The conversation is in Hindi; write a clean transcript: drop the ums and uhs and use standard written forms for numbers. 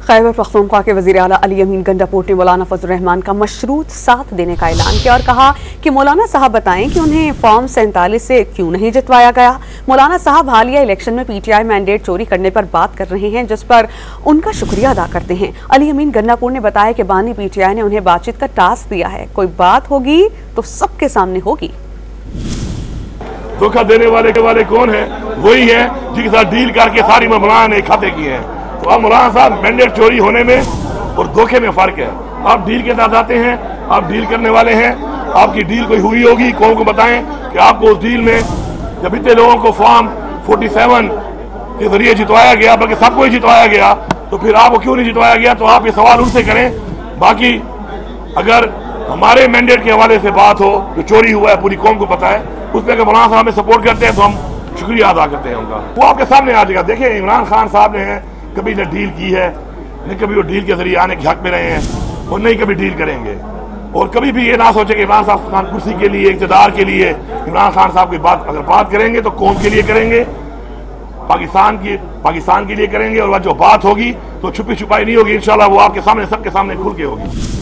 खैबर पख्तूनख्वा के वज़ीर आला अली अमीन गंडापुर ने मौलाना फजल रहमान का मशरूत साथ देने का ऐलान किया और कहा कि मौलाना साहब बताएं कि उन्हें फॉर्म 47 से क्यों नहीं जितवाया गया। मौलाना साहब हालिया इलेक्शन में पीटीआई मैंडेट चोरी करने पर बात कर रहे हैं, जिस पर उनका शुक्रिया अदा करते हैं। अली अमीन गंडापुर ने बताया कि बानी पीटीआई ने उन्हें बातचीत का टास्क दिया है, कोई बात होगी तो सबके सामने होगी। धोखा देने वाले कौन है? वही है जिनके साथ डील करके सारी मौलाना ने खाते किए हैं। तो अब मौलाना साहब मैंडेट चोरी होने में और धोखे में फर्क है। आप डील के साथ आते हैं, आप डील करने वाले हैं, आपकी डील कोई हुई होगी, कौन को बताएं कि आपको उस डील में जब इतने लोगों को फॉर्म 47 के जरिए जितवाया गया, बल्कि सबको ही जितवाया गया, तो फिर आपको क्यों नहीं जितवाया गया? तो आप ये सवाल उनसे करें। बाकी अगर हमारे मैंडेट के हवाले से बात हो जो चोरी हुआ है, पूरी कौम को पता है, उसमें अगर मौलाना साहब में सपोर्ट करते हैं तो हम शुक्रिया अदा करते हैं उनका। वो आपके सामने आ जाएगा। देखिए, इमरान खान साहब ने कभी न डील की है, न कभी वो डील के जरिए आने के हक में रहे हैं और नहीं कभी डील करेंगे। और कभी भी ये ना सोचे कि इमरान साहब कुर्सी के लिए, इक़्तिदार के लिए इमरान खान साहब की बात अगर बात करेंगे तो कौम के लिए करेंगे, पाकिस्तान के लिए करेंगे। और जो बात होगी तो छुपी छुपाई नहीं होगी, इंशाल्लाह वो आपके सामने, सबके सामने खुल के होगी।